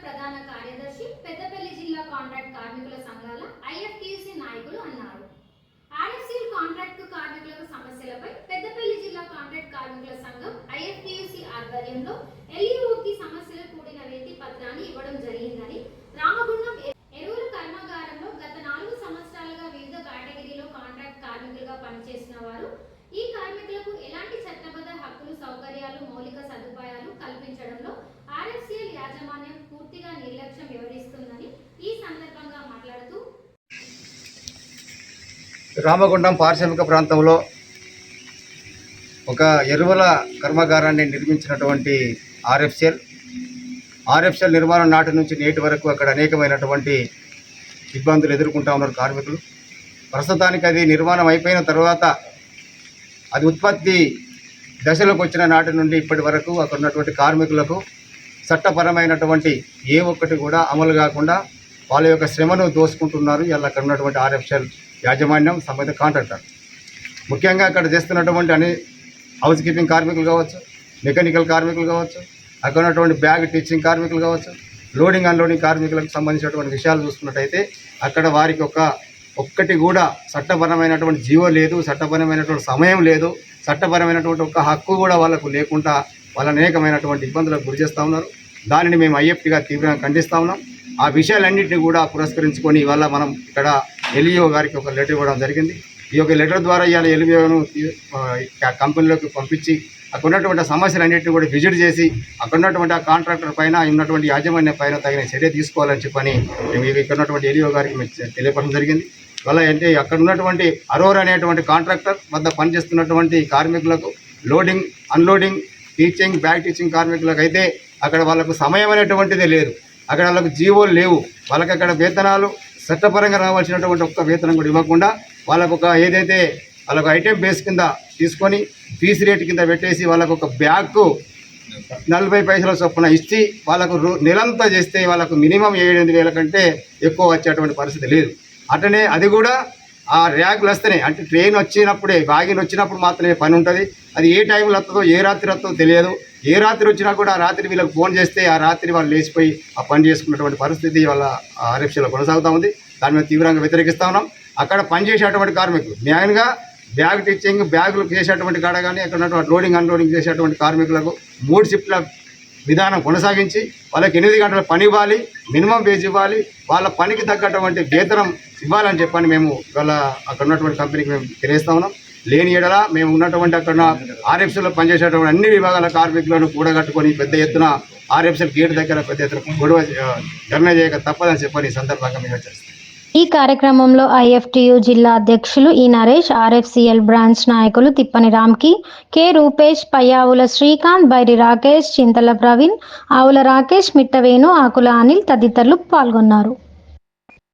ప్రధాన కార్యదర్శి పెద్దపల్లి జిల్లా కాంట్రాక్ట్ కార్మికుల సంఘాల ఐఎఫ్టియుసి నాయకులు అన్నారు. ఆర్ఎఫ్సిఎల్ కాంట్రాక్టు కార్మికుల సమస్యలపై పెద్దపల్లి జిల్లా కాంట్రాక్ట్ కార్మికుల సంఘం ఐఎఫ్టియుసి ఆధ్వర్యంలో ఎల్ఈఓకి సమస్యలు కూడిన వినతి పత్రాన్ని ఇవ్వడం జరిగిందని, రామగుండం ఎరువుల కర్మాగారంలో గత 4 సంవత్సరాలుగా వివిధ కేటగిరీలో కాంట్రాక్ట్ కార్మికులుగా పనిచేసిన వారు ఈ కార్మికులకు ఎలాంటి చట్టబద్ధ హక్కులు, సౌకర్యాలు, మౌలిక సదుపాయాలు కల్పించడంలో ఆర్ఎఫ్సిఎల్ యాజమాన్యం పూర్తిగా నిర్లక్ష్యం వ్యవహరిస్తుందని ఈ సందర్భంగా మాట్లాడుతూ, రామగుండం పారిశ్రామిక ప్రాంతంలో ఒక ఎరువుల కర్మాగారాన్ని నిర్మించినటువంటి ఆర్ఎఫ్సిఎల్ నిర్మాణం నాటి నుంచి నేటి వరకు అక్కడ అనేకమైనటువంటి ఇబ్బందులు ఎదుర్కొంటూ ఉన్నారు కార్మికులు. ప్రస్తుతానికి అది నిర్మాణం అయిపోయిన తర్వాత అది ఉత్పత్తి దశలోకి వచ్చిన నాటి నుండి ఇప్పటి వరకు అక్కడ ఉన్నటువంటి కార్మికులకు చట్టపరమైనటువంటి ఏ ఒక్కటి కూడా అమలు కాకుండా వాళ్ళ యొక్క శ్రమను దోసుకుంటున్నారు. ఇలా అక్కడ ఉన్నటువంటి ఆర్ఎఫ్సిఎల్ యాజమాన్యం, సంబంధిత కాంట్రాక్టర్. ముఖ్యంగా అక్కడ చేస్తున్నటువంటి హౌస్ కీపింగ్ కార్మికులు కావచ్చు, మెకానికల్ కార్మికులు కావచ్చు, అక్కడ ఉన్నటువంటి బ్యాగ్ టీచింగ్ కార్మికులు కావచ్చు, లోడింగ్ అన్లోడింగ్ కార్మికులకు సంబంధించినటువంటి విషయాలు చూసుకున్నట్టయితే అక్కడ వారికి ఒక్కటి కూడా చట్టపరమైనటువంటి జీవో లేదు, చట్టపరమైనటువంటి సమయం లేదు, చట్టపరమైనటువంటి ఒక్క హక్కు కూడా వాళ్ళకు లేకుండా వాళ్ళ అనేకమైనటువంటి ఇబ్బందులకు గురి చేస్తూ ఉన్నారు. దానిని మేము ఐఎఫ్టీగా తీవ్రంగా ఖండిస్తూ ఉన్నాం. ఆ విషయాలన్నింటినీ కూడా పురస్కరించుకొని ఇవాళ మనం ఇక్కడ ఎల్ఈఓ గారికి ఒక లెటర్ ఇవ్వడం జరిగింది. ఈ యొక్క లెటర్ ద్వారా ఇవాళ ఎల్ఈఓను కంపెనీలోకి పంపించి అక్కడ ఉన్నటువంటి సమస్యలన్నింటినీ కూడా విజిట్ చేసి అక్కడ ఉన్నటువంటి ఆ కాంట్రాక్టర్ పైన ఉన్నటువంటి యాజమాన్యం పైన తగిన చర్య తీసుకోవాలని చెప్పని మేము ఇక్కడ ఉన్నటువంటి ఎల్ఈఓ గారికి తెలియపడడం జరిగింది. వల్ల అంటే అక్కడ ఉన్నటువంటి అరోర్ అనేటువంటి కాంట్రాక్టర్ వద్ద పనిచేస్తున్నటువంటి కార్మికులకు loading, unloading, teaching, bag teaching కార్మికులకు అయితే అక్కడ వాళ్ళకు సమయం అనేటువంటిదే లేదు. అక్కడ వాళ్ళకు జీవోలు లేవు. వాళ్ళకి అక్కడ వేతనాలు చట్టపరంగా రావాల్సినటువంటి ఒక్క వేతనం కూడా ఇవ్వకుండా వాళ్ళకు ఒక ఏదైతే వాళ్ళకు ఐటెం బేస్ కింద తీసుకొని ఫీజు రేట్ కింద పెట్టేసి వాళ్ళకు ఒక బ్యాగ్కు 40 పైసల చొప్పున ఇచ్చి వాళ్ళకు నెలంతా చేస్తే వాళ్ళకు మినిమం 7,000 కంటే ఎక్కువ వచ్చేటువంటి పరిస్థితి లేదు. అట్లనే అది కూడా ఆ ర్యాకులు వస్తేనే, అంటే ట్రైన్ వచ్చినప్పుడే, వాగిన్ వచ్చినప్పుడు మాత్రమే పని ఉంటుంది. అది ఏ టైంలో వస్తుందో, ఏ రాత్రి వస్తుందో తెలియదు. ఏ రాత్రి వచ్చినా కూడా ఆ రాత్రి వీళ్ళకి ఫోన్ చేస్తే ఆ రాత్రి వాళ్ళు లేచిపోయి ఆ పని చేసుకున్నటువంటి పరిస్థితి వాళ్ళ ఆర్ఎఫ్సిలో కొనసాగుతూ ఉంది. దాని మీద తీవ్రంగా వ్యతిరేకిస్తూ ఉన్నాం. అక్కడ పనిచేసేటువంటి కార్మికులు మెయిన్గా బ్యాగ్ టీచింగ్, బ్యాగులు చేసేటువంటి కాడ కానీ అక్కడ ఉన్నటువంటి లోడింగ్, అన్లోడింగ్ చేసేటువంటి కార్మికులకు 3 షిఫ్ట్ల విధానం కొనసాగించి వాళ్ళకి 8 గంటల పని ఇవ్వాలి, మినిమం వేజ్ ఇవ్వాలి, వాళ్ళ పనికి తగ్గటువంటి వేతనం ఇవ్వాలని చెప్పని మేము వాళ్ళ అక్కడ ఉన్నటువంటి కంపెనీకి మేము తెలియజేస్తా ఉన్నాం. లేని ఎడల మేము ఉన్నటువంటి అక్కడ ఆర్ఎఫ్సిలో పనిచేసేటువంటి అన్ని విభాగాల కార్మికులను కూడగట్టుకొని పెద్ద ఎత్తున ఆర్ఎఫ్సిఎల్ గేట్ దగ్గర పెద్ద ఎత్తున గొడవ ధర్నా చేయక తప్పదని చెప్పని సందర్భంగా మేము చేస్తాం. ఈ కార్యక్రమంలో ఐఎఫ్టియు జిల్లా అధ్యక్షులు ఈ నరేష్, ఆర్ఎఫ్సిఎల్ బ్రాంచ్ నాయకులు తిప్పని రామ్కి, కె రూపేష్, పయ్యావుల శ్రీకాంత్, బైరి రాకేష్, చింతల ప్రవీణ్, ఆవుల రాకేష్, మిట్టవేణు, ఆకుల అనిల్ తదితరులు పాల్గొన్నారు.